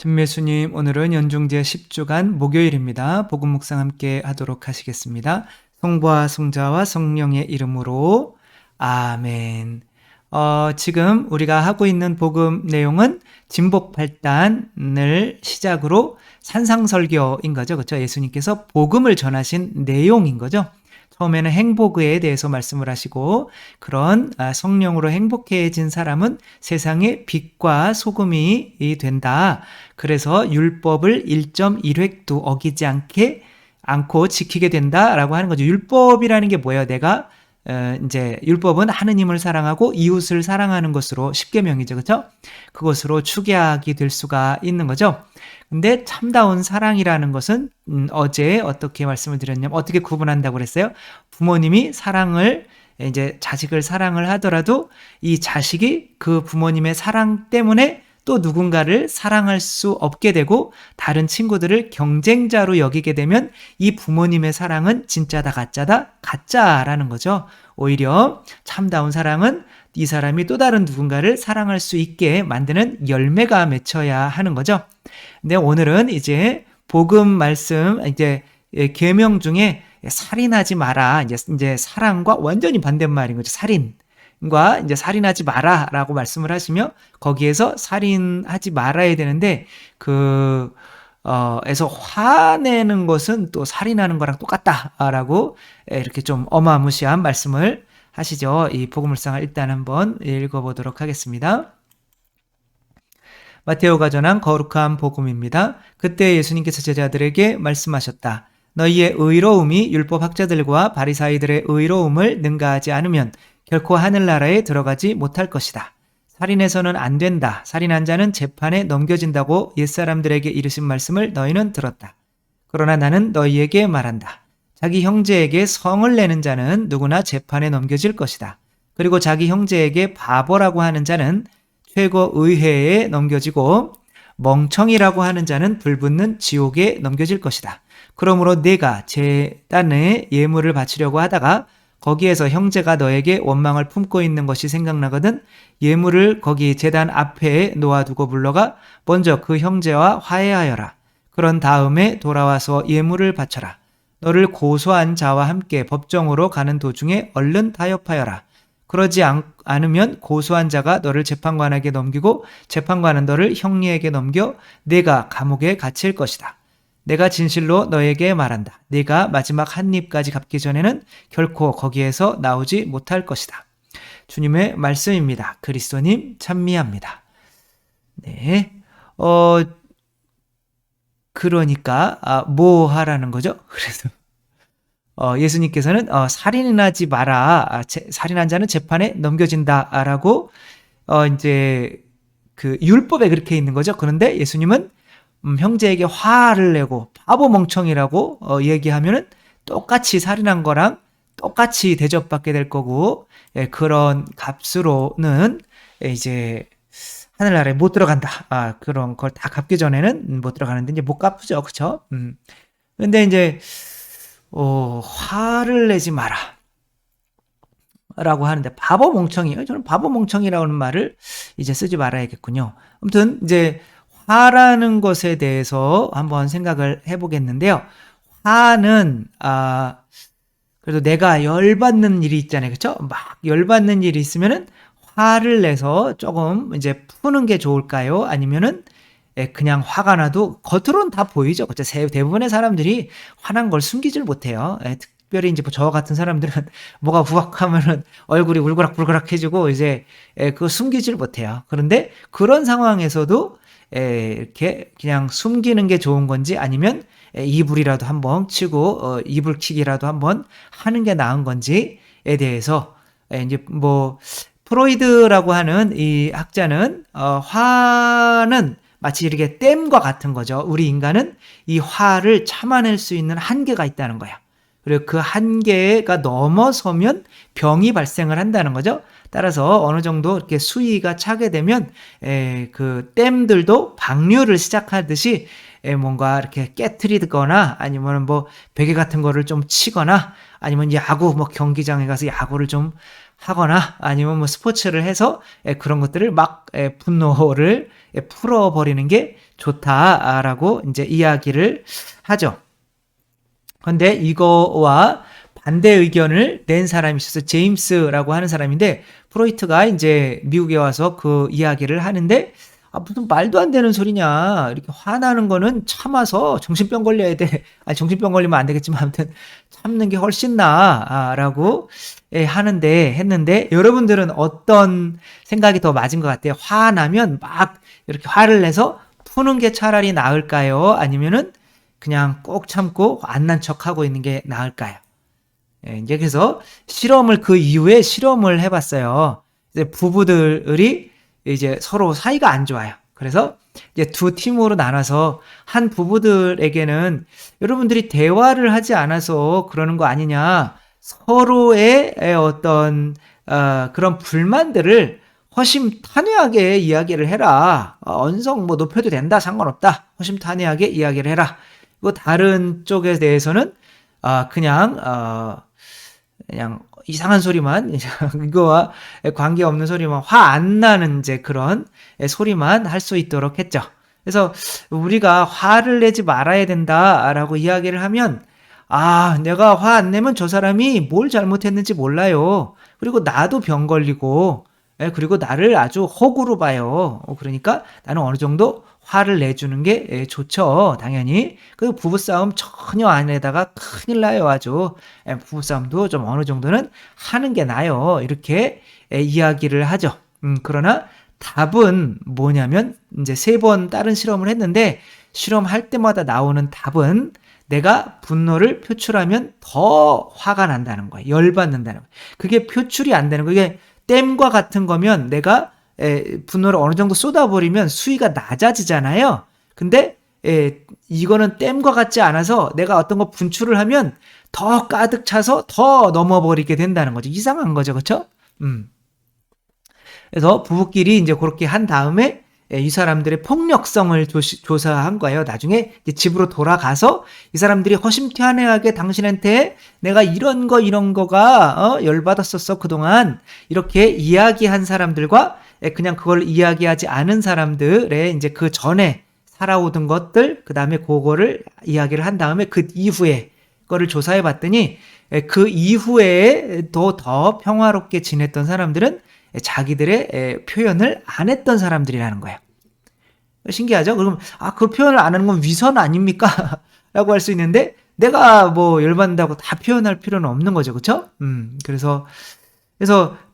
전매수님, 오늘은 연중제 10주간 목요일입니다. 복음 묵상 함께 하도록 하시겠습니다. 성부와 성자와 성령의 이름으로 아멘. 지금 우리가 하고 있는 복음 내용은 진복8단을 시작으로 산상설교인 거죠. 그렇죠? 예수님께서 복음을 전하신 내용인 거죠. 처음에는 행복에 대해서 말씀을 하시고 그런 성령으로 행복해진 사람은 세상의 빛과 소금이 된다. 그래서 율법을 1.1획도 어기지 않고 지키게 된다라고 하는 거죠. 율법이라는 게 뭐예요? 내가 이제 율법은 하느님을 사랑하고 이웃을 사랑하는 것으로 10계명이죠. 그렇죠? 그것으로 축약이 될 수가 있는 거죠. 근데 참다운 사랑이라는 것은 어제 어떻게 말씀을 드렸냐면 어떻게 구분한다고 그랬어요? 부모님이 이제 자식을 사랑을 하더라도 이 자식이 그 부모님의 사랑 때문에 또 누군가를 사랑할 수 없게 되고 다른 친구들을 경쟁자로 여기게 되면 이 부모님의 사랑은 진짜다 가짜다? 가짜라는 거죠. 오히려 참다운 사랑은 이 사람이 또 다른 누군가를 사랑할 수 있게 만드는 열매가 맺혀야 하는 거죠. 근데 오늘은 이제 복음 말씀 이제 계명 중에 살인하지 마라. 이제 사랑과 완전히 반대말인 거죠. 살인과 이제 살인하지 마라라고 말씀을 하시며 거기에서 살인하지 말아야 되는데 에서 화내는 것은 또 살인하는 거랑 똑같다라고 이렇게 좀 어마무시한 말씀을 하시죠. 이 복음을상을 일단 한번 읽어보도록 하겠습니다. 마테오가 전한 거룩한 복음입니다. 그때 예수님께서 제자들에게 말씀하셨다. 너희의 의로움이 율법학자들과 바리사이들의 의로움을 능가하지 않으면 결코 하늘나라에 들어가지 못할 것이다. 살인해서는 안 된다. 살인한 자는 재판에 넘겨진다고 옛사람들에게 이르신 말씀을 너희는 들었다. 그러나 나는 너희에게 말한다. 자기 형제에게 성을 내는 자는 누구나 재판에 넘겨질 것이다. 그리고 자기 형제에게 바보라고 하는 자는 최고 의회에 넘겨지고 멍청이라고 하는 자는 불붙는 지옥에 넘겨질 것이다. 그러므로 내가 제단에 예물을 바치려고 하다가 거기에서 형제가 너에게 원망을 품고 있는 것이 생각나거든 예물을 거기 제단 앞에 놓아두고 불러가 먼저 그 형제와 화해하여라. 그런 다음에 돌아와서 예물을 바쳐라. 너를 고소한 자와 함께 법정으로 가는 도중에 얼른 타협하여라. 그러지 않으면 고소한 자가 너를 재판관에게 넘기고 재판관은 너를 형리에게 넘겨 내가 감옥에 갇힐 것이다. 내가 진실로 너에게 말한다. 네가 마지막 한 입까지 갚기 전에는 결코 거기에서 나오지 못할 것이다. 주님의 말씀입니다. 그리스도님 찬미합니다. 네, 그러니까 뭐 하라는 거죠? 그래서 예수님께서는 살인하지 마라. 살인한 자는 재판에 넘겨진다라고 이제 그 율법에 그렇게 있는 거죠. 그런데 예수님은 형제에게 화를 내고 바보 멍청이라고 얘기하면은 똑같이 살인한 거랑 똑같이 대접받게 될 거고 그런 값으로는 이제 하늘나라에 못 들어간다. 그런 걸 다 갚기 전에는 못 들어가는데 이제 못 갚죠. 그렇죠? 근데 이제 화를 내지 마라. 라고 하는데, 바보 멍청이. 저는 바보 멍청이라는 말을 이제 쓰지 말아야겠군요. 아무튼, 이제, 화라는 것에 대해서 한번 생각을 해보겠는데요. 화는, 그래도 내가 열받는 일이 있잖아요. 그쵸? 막 열받는 일이 있으면은 화를 내서 조금 이제 푸는 게 좋을까요? 아니면은 그냥 화가 나도 겉으로는 다 보이죠. 그렇죠? 대부분의 사람들이 화난 걸 숨기질 못해요. 특별히 이제 저 같은 사람들은 뭐가 후각하면은 얼굴이 울그락불그락해지고 이제 그거 숨기질 못해요. 그런데 그런 상황에서도 이렇게 그냥 숨기는 게 좋은 건지 아니면 이불이라도 한번 치고 이불킥이라도 한번 하는 게 나은 건지에 대해서 이제 뭐 프로이드라고 하는 이 학자는 화는 마치 이렇게 댐과 같은 거죠. 우리 인간은 이 화를 참아낼 수 있는 한계가 있다는 거야. 그리고 그 한계가 넘어서면 병이 발생을 한다는 거죠. 따라서 어느 정도 이렇게 수위가 차게 되면 그 댐들도 방류를 시작하듯이 뭔가 이렇게 깨트리거나 아니면 뭐 베개 같은 거를 좀 치거나 아니면 야구 뭐 경기장에 가서 야구를 좀 하거나 아니면 뭐 스포츠를 해서 그런 것들을 막 분노를 풀어버리는 게 좋다라고 이제 이야기를 하죠. 근데 이거와 반대 의견을 낸 사람이 있어서 제임스라고 하는 사람인데 프로이트가 이제 미국에 와서 그 이야기를 하는데 무슨 말도 안 되는 소리냐. 이렇게 화나는 거는 참아서 정신병 걸려야 돼. 아니, 정신병 걸리면 안 되겠지만 아무튼 참는 게 훨씬 나아라고 했는데 여러분들은 어떤 생각이 더 맞은 것 같아요? 화나면 막 이렇게 화를 내서 푸는 게 차라리 나을까요? 아니면은 그냥 꼭 참고 안 난 척하고 있는 게 나을까요? 이제 그래서 그 이후에 실험을 해봤어요. 이제 부부들이 이제 서로 사이가 안 좋아요. 그래서 이제 두 팀으로 나눠서 한 부부들에게는 여러분들이 대화를 하지 않아서 그러는 거 아니냐. 서로의 어떤 그런 불만들을 허심탄회하게 이야기를 해라. 언성 뭐 높여도 된다. 상관없다. 허심탄회하게 이야기를 해라. 그리고 다른 쪽에 대해서는 그냥 이상한 소리만 이거와 관계없는 소리만 화 안 나는 이제 그런 소리만 할 수 있도록 했죠. 그래서 우리가 화를 내지 말아야 된다라고 이야기를 하면 내가 화 안 내면 저 사람이 뭘 잘못했는지 몰라요. 그리고 나도 병 걸리고 그리고 나를 아주 호구로 봐요. 그러니까 나는 어느 정도 화를 내주는 게 좋죠. 당연히. 그리고 부부싸움 전혀 안 해다가 큰일 나요. 아주. 부부싸움도 좀 어느 정도는 하는 게 나요. 이렇게 이야기를 하죠. 그러나 답은 뭐냐면 이제 3번 다른 실험을 했는데 실험할 때마다 나오는 답은 내가 분노를 표출하면 더 화가 난다는 거예요. 열받는다는 거예요. 그게 표출이 안 되는 거예요. 이게 댐과 같은 거면 내가 분노를 어느 정도 쏟아버리면 수위가 낮아지잖아요. 근데 이거는 댐과 같지 않아서 내가 어떤 거 분출을 하면 더 가득 차서 더 넘어버리게 된다는 거죠. 이상한 거죠. 그렇죠? 그래서 부부끼리 이제 그렇게 한 다음에 이 사람들의 폭력성을 조사한 거예요. 나중에 이제 집으로 돌아가서 이 사람들이 허심탄회하게 당신한테 내가 이런 거가 열받았었어 그동안 이렇게 이야기한 사람들과 그냥 그걸 이야기하지 않은 사람들의 이제 그 전에 살아오던 것들 그 다음에 그거를 이야기를 한 다음에 그 이후에 거를 조사해 봤더니 그 이후에 더 평화롭게 지냈던 사람들은 자기들의 표현을 안 했던 사람들이라는 거예요. 신기하죠? 그럼 그 표현을 안 하는 건 위선 아닙니까? 라고 할 수 있는데 내가 뭐 열받는다고 다 표현할 필요는 없는 거죠. 그렇죠? 그래서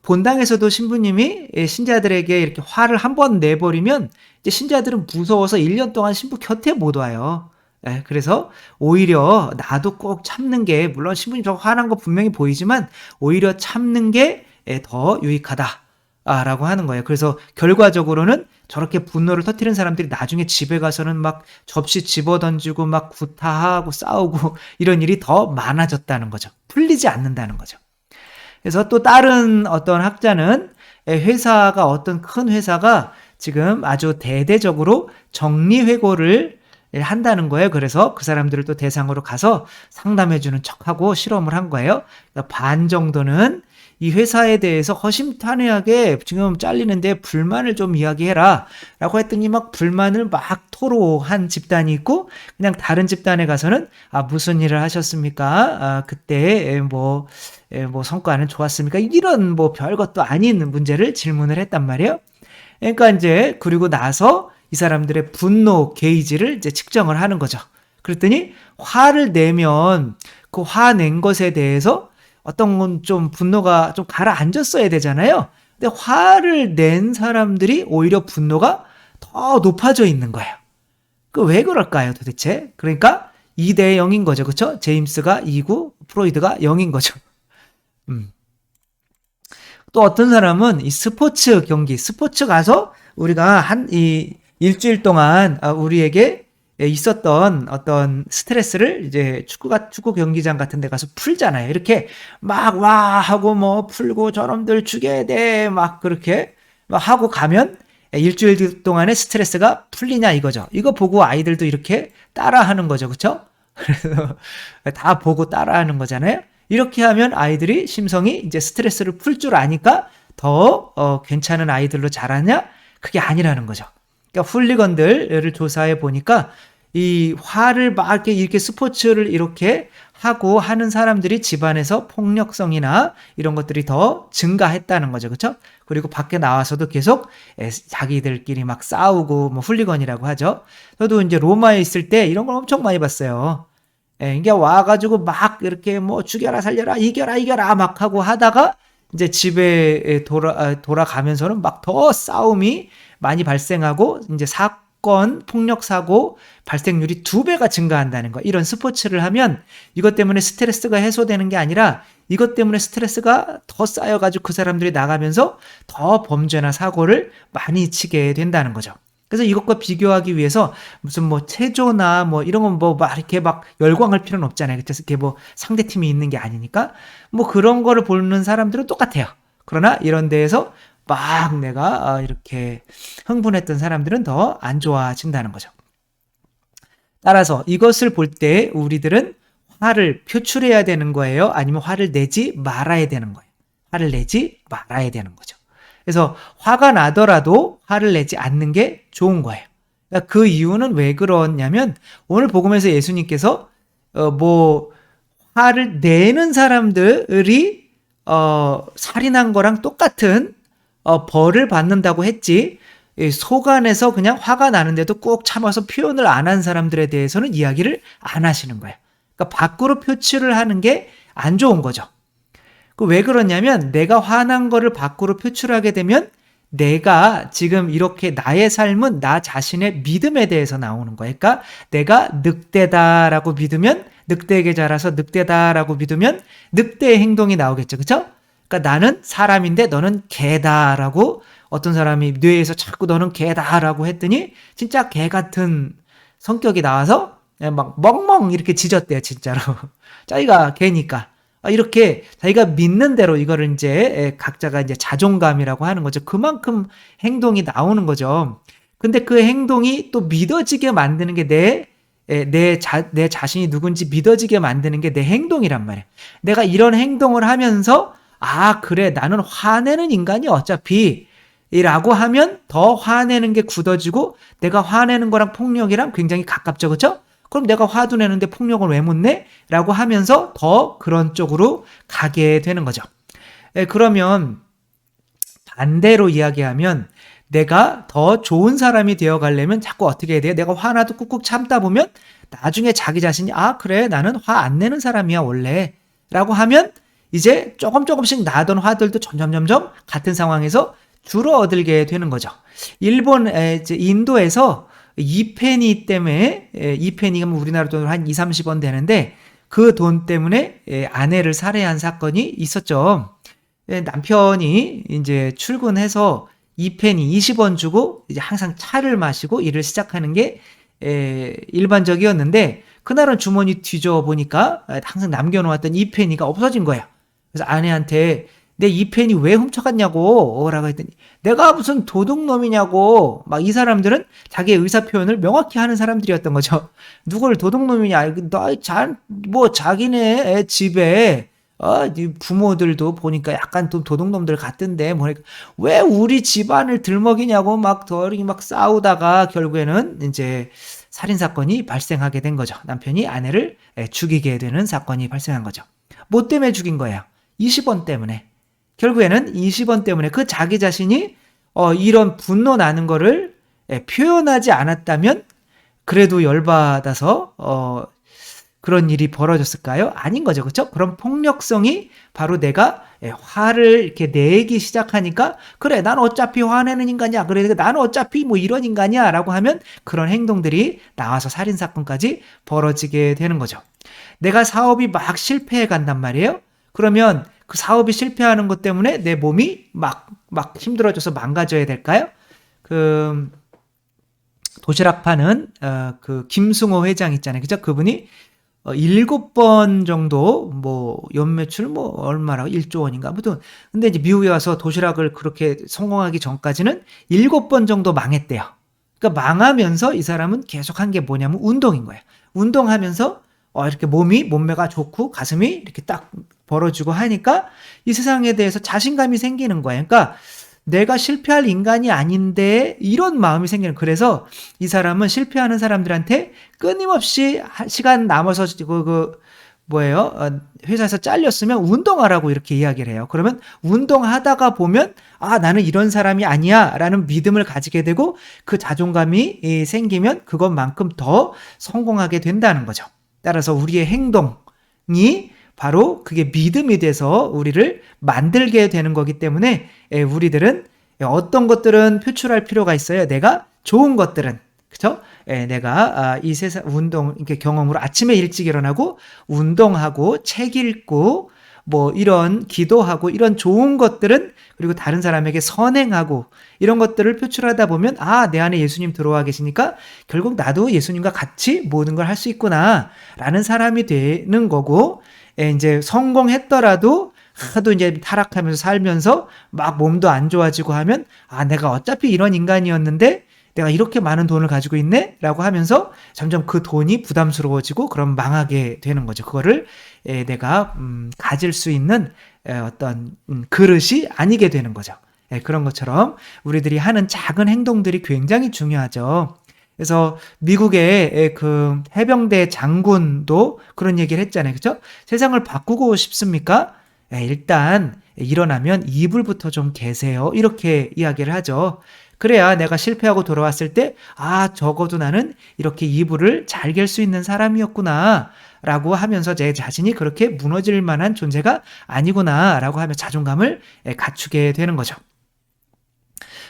본당에서도 신부님이 신자들에게 이렇게 화를 한번 내버리면 이제 신자들은 무서워서 1년 동안 신부 곁에 못 와요. 그래서 오히려 나도 꼭 참는 게 물론 신부님 저 화난 거 분명히 보이지만 오히려 참는 게 더 유익하다. 라고 하는 거예요. 그래서 결과적으로는 저렇게 분노를 터뜨리는 사람들이 나중에 집에 가서는 막 접시 집어던지고 막 구타하고 싸우고 이런 일이 더 많아졌다는 거죠. 풀리지 않는다는 거죠. 그래서 또 다른 어떤 학자는 어떤 큰 회사가 지금 아주 대대적으로 정리회고를 한다는 거예요. 그래서 그 사람들을 또 대상으로 가서 상담해주는 척하고 실험을 한 거예요. 그러니까 반 정도는 이 회사에 대해서 허심탄회하게 지금 잘리는데 불만을 좀 이야기해라 라고 했더니 막 불만을 막 토로한 집단이 있고 그냥 다른 집단에 가서는 무슨 일을 하셨습니까? 그때 뭐 성과는 좋았습니까? 이런 뭐 별것도 아닌 문제를 질문을 했단 말이에요. 그러니까 이제 그리고 나서 이 사람들의 분노 게이지를 이제 측정을 하는 거죠. 그랬더니 화를 내면 그 화낸 것에 대해서 어떤 건 좀 분노가 좀 가라앉았어야 되잖아요. 근데 화를 낸 사람들이 오히려 분노가 더 높아져 있는 거예요. 그 왜 그럴까요, 도대체? 그러니까 2대 0인 거죠. 그렇죠? 제임스가 2고 프로이드가 0인 거죠. 또 어떤 사람은 이 스포츠 가서 우리가 이 일주일 동안 우리에게 있었던 어떤 스트레스를 이제 축구 경기장 같은 데 가서 풀잖아요. 이렇게 막 와 하고 뭐 풀고 저놈들 죽여야 돼 막 그렇게 막 하고 가면 일주일 동안의 스트레스가 풀리냐 이거죠. 이거 보고 아이들도 이렇게 따라하는 거죠. 그렇죠? 그래서 다 보고 따라하는 거잖아요. 이렇게 하면 아이들이 심성이 이제 스트레스를 풀 줄 아니까 더 괜찮은 아이들로 자라냐? 그게 아니라는 거죠. 그러니까 훌리건들을 조사해 보니까 이 화를 막 이렇게 스포츠를 이렇게 하고 하는 사람들이 집안에서 폭력성이나 이런 것들이 더 증가했다는 거죠. 그렇죠? 그리고 밖에 나와서도 계속 자기들끼리 막 싸우고 뭐 훌리건이라고 하죠. 저도 이제 로마에 있을 때 이런 걸 엄청 많이 봤어요. 이게 와가지고 막 이렇게 뭐 죽여라 살려라 이겨라 막 하고 하다가 이제 집에 돌아가면서는 막 더 싸움이 많이 발생하고 이제 사건 폭력 사고 발생률이 2배가 증가한다는 거. 이런 스포츠를 하면 이것 때문에 스트레스가 해소되는 게 아니라 이것 때문에 스트레스가 더 쌓여가지고 그 사람들이 나가면서 더 범죄나 사고를 많이 치게 된다는 거죠. 그래서 이것과 비교하기 위해서 무슨 뭐 체조나 뭐 이런 건 뭐 막 이렇게 막 열광할 필요는 없잖아요. 그래서 이렇게 뭐 상대 팀이 있는 게 아니니까 뭐 그런 거를 보는 사람들은 똑같아요. 그러나 이런 데에서 막 내가 이렇게 흥분했던 사람들은 더 안 좋아진다는 거죠. 따라서 이것을 볼 때 우리들은 화를 표출해야 되는 거예요? 아니면 화를 내지 말아야 되는 거예요? 화를 내지 말아야 되는 거죠. 그래서 화가 나더라도 화를 내지 않는 게 좋은 거예요. 그러니까 그 이유는 왜 그러냐면 오늘 복음에서 예수님께서 뭐 화를 내는 사람들이 살인한 거랑 똑같은 벌을 받는다고 했지, 속 안에서 그냥 화가 나는데도 꼭 참아서 표현을 안 한 사람들에 대해서는 이야기를 안 하시는 거예요. 그러니까 밖으로 표출을 하는 게 안 좋은 거죠. 왜 그러냐면 내가 화난 거를 밖으로 표출하게 되면 내가 지금 이렇게 나의 삶은 나 자신의 믿음에 대해서 나오는 거예요. 그러니까 내가 늑대다라고 믿으면 늑대에게 자라서 늑대다라고 믿으면 늑대의 행동이 나오겠죠. 그렇죠? 그러니까 나는 사람인데 너는 개다라고 어떤 사람이 뇌에서 자꾸 너는 개다라고 했더니 진짜 개 같은 성격이 나와서 막 멍멍 이렇게 짖었대요. 진짜로. 자기가 개니까. 이렇게 자기가 믿는 대로 이거를 이제 각자가 이제 자존감이라고 하는 거죠. 그만큼 행동이 나오는 거죠. 근데 그 행동이 또 믿어지게 만드는 게 내 자신이 누군지 믿어지게 만드는 게 내 행동이란 말이에요. 내가 이런 행동을 하면서 그래 나는 화내는 인간이 어차피 라고 하면 더 화내는 게 굳어지고 내가 화내는 거랑 폭력이랑 굉장히 가깝죠. 그렇죠? 그럼 내가 화도 내는데 폭력을 왜 못 내? 라고 하면서 더 그런 쪽으로 가게 되는 거죠. 그러면 반대로 이야기하면 내가 더 좋은 사람이 되어 가려면 자꾸 어떻게 해야 돼요? 내가 화나도 꾹꾹 참다 보면 나중에 자기 자신이 그래 나는 화 안 내는 사람이야 원래 라고 하면 이제 조금씩 나던 화들도 점점 같은 상황에서 줄어들게 되는 거죠. 인도에서 이페니 때문에, 이페니가 우리나라 돈으로 한 20-30원 되는데 그 돈 때문에 아내를 살해한 사건이 있었죠. 남편이 이제 출근해서 이페니 20원 주고 이제 항상 차를 마시고 일을 시작하는 게 일반적이었는데 그날은 주머니 뒤져 보니까 항상 남겨놓았던 이페니가 없어진 거예요. 그래서 아내한테 내 이펜이 왜 훔쳐갔냐고 라고 했더니 내가 무슨 도둑놈이냐고 막 이 사람들은 자기의 의사표현을 명확히 하는 사람들이었던 거죠. 누굴 도둑놈이냐 뭐 자기네 집에 부모들도 보니까 약간 좀 도둑놈들 같던데 왜 우리 집안을 들먹이냐고 막 싸우다가 결국에는 이제 살인사건이 발생하게 된 거죠. 남편이 아내를 죽이게 되는 사건이 발생한 거죠. 뭐 때문에 죽인 거예요? 20원 때문에. 결국에는 20원 때문에 그 자기 자신이 이런 분노 나는 거를 표현하지 않았다면 그래도 열받아서 그런 일이 벌어졌을까요? 아닌 거죠. 그렇죠? 그런 폭력성이 바로 내가 화를 이렇게 내기 시작하니까 그래 난 어차피 화내는 인간이야. 그래 나는 어차피 뭐 이런 인간이야 라고 하면 그런 행동들이 나와서 살인사건까지 벌어지게 되는 거죠. 내가 사업이 막 실패해 간단 말이에요. 그러면 그 사업이 실패하는 것 때문에 내 몸이 막 힘들어져서 망가져야 될까요? 그 도시락 파는 그 김승호 회장 있잖아요. 그죠? 그분이 7번 정도 뭐 연매출 뭐 얼마라고 1조 원인가 아무튼 근데 이제 미국에 와서 도시락을 그렇게 성공하기 전까지는 7번 정도 망했대요. 그러니까 망하면서 이 사람은 계속 한 게 뭐냐면 운동인 거예요. 운동하면서 이렇게 몸매가 좋고 가슴이 이렇게 딱 벌어지고 하니까 이 세상에 대해서 자신감이 생기는 거예요. 그러니까 내가 실패할 인간이 아닌데 이런 마음이 생기는 그래서 이 사람은 실패하는 사람들한테 끊임없이 시간 남아서 뭐예요? 회사에서 잘렸으면 운동하라고 이렇게 이야기를 해요. 그러면 운동하다가 보면 나는 이런 사람이 아니야 라는 믿음을 가지게 되고 그 자존감이 생기면 그것만큼 더 성공하게 된다는 거죠. 따라서 우리의 행동이 바로 그게 믿음이 돼서 우리를 만들게 되는 거기 때문에 우리들은 어떤 것들은 표출할 필요가 있어요. 내가 좋은 것들은 그렇죠? 내가 이 세상 운동 이렇게 경험으로 아침에 일찍 일어나고 운동하고 책 읽고 뭐 이런 기도하고 이런 좋은 것들은 그리고 다른 사람에게 선행하고 이런 것들을 표출하다 보면 내 안에 예수님 들어와 계시니까 결국 나도 예수님과 같이 모든 걸 할 수 있구나라는 사람이 되는 거고 이제 성공했더라도 하도 이제 타락하면서 살면서 막 몸도 안 좋아지고 하면 내가 어차피 이런 인간이었는데 내가 이렇게 많은 돈을 가지고 있네? 라고 하면서 점점 그 돈이 부담스러워지고 그럼 망하게 되는 거죠. 그거를 내가 가질 수 있는 어떤 그릇이 아니게 되는 거죠. 그런 것처럼 우리들이 하는 작은 행동들이 굉장히 중요하죠. 그래서 미국의 그 해병대 장군도 그런 얘기를 했잖아요. 그렇죠? 세상을 바꾸고 싶습니까? 일단 일어나면 이불부터 좀 개세요. 이렇게 이야기를 하죠. 그래야 내가 실패하고 돌아왔을 때 적어도 나는 이렇게 이불을 잘 갤 수 있는 사람이었구나 라고 하면서 제 자신이 그렇게 무너질 만한 존재가 아니구나 라고 하며 자존감을 갖추게 되는 거죠.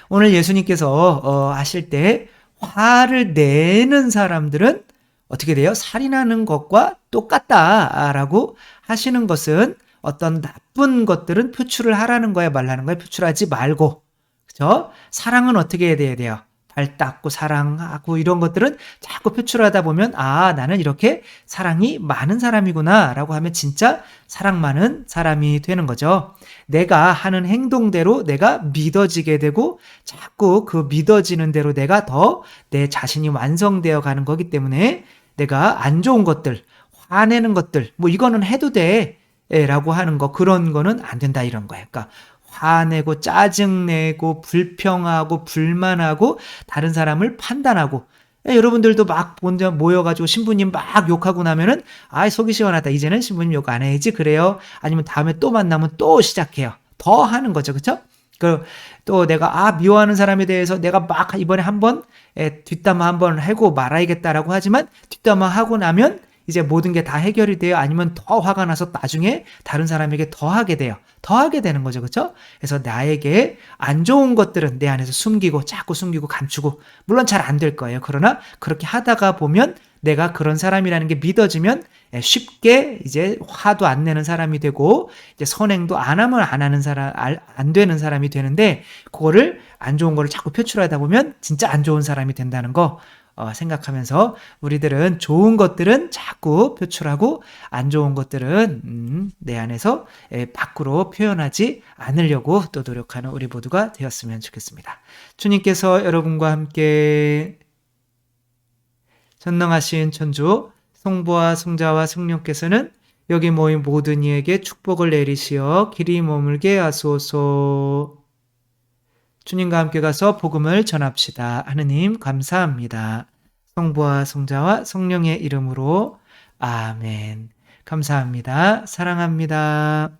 오늘 예수님께서 하실 때 화를 내는 사람들은 어떻게 돼요? 살인하는 것과 똑같다라고 하시는 것은 어떤 나쁜 것들은 표출을 하라는 거야 말라는 거야 표출하지 말고 그렇죠? 사랑은 어떻게 해야 돼요? 발 닦고 사랑하고 이런 것들은 자꾸 표출하다 보면 나는 이렇게 사랑이 많은 사람이구나 라고 하면 진짜 사랑 많은 사람이 되는 거죠. 내가 하는 행동대로 내가 믿어지게 되고 자꾸 그 믿어지는 대로 내가 더 내 자신이 완성되어 가는 거기 때문에 내가 안 좋은 것들, 화내는 것들 뭐 이거는 해도 돼 라고 하는 거 그런 거는 안 된다 이런 거예요. 그러니까 화내고 짜증내고 불평하고 불만하고 다른 사람을 판단하고 여러분들도 막 혼자 모여가지고 신부님 막 욕하고 나면은 속이 시원하다 이제는 신부님 욕 안 해야지 그래요 아니면 다음에 또 만나면 또 시작해요 더 하는 거죠 그쵸? 또 내가 미워하는 사람에 대해서 내가 막 이번에 한번 뒷담화 한번 하고 말아야겠다라고 하지만 뒷담화 하고 나면 이제 모든 게 다 해결이 돼요? 아니면 더 화가 나서 나중에 다른 사람에게 더 하게 돼요? 더 하게 되는 거죠. 그렇죠? 그래서 나에게 안 좋은 것들은 내 안에서 숨기고 자꾸 숨기고 감추고 물론 잘 안 될 거예요. 그러나 그렇게 하다가 보면 내가 그런 사람이라는 게 믿어지면 쉽게 이제 화도 안 내는 사람이 되고 이제 선행도 안 하면 안 하는 사람 안 되는 사람이 되는데 그거를 안 좋은 거를 자꾸 표출하다 보면 진짜 안 좋은 사람이 된다는 거 생각하면서 우리들은 좋은 것들은 자꾸 표출하고 안 좋은 것들은 내 안에서 밖으로 표현하지 않으려고 또 노력하는 우리 모두가 되었으면 좋겠습니다. 주님께서 여러분과 함께 전능하신 천주 성부와 성자와 성령께서는 여기 모인 모든 이에게 축복을 내리시어 길이 머물게 하소서. 주님과 함께 가서 복음을 전합시다. 하느님 감사합니다. 성부와 성자와 성령의 이름으로 아멘. 감사합니다. 사랑합니다.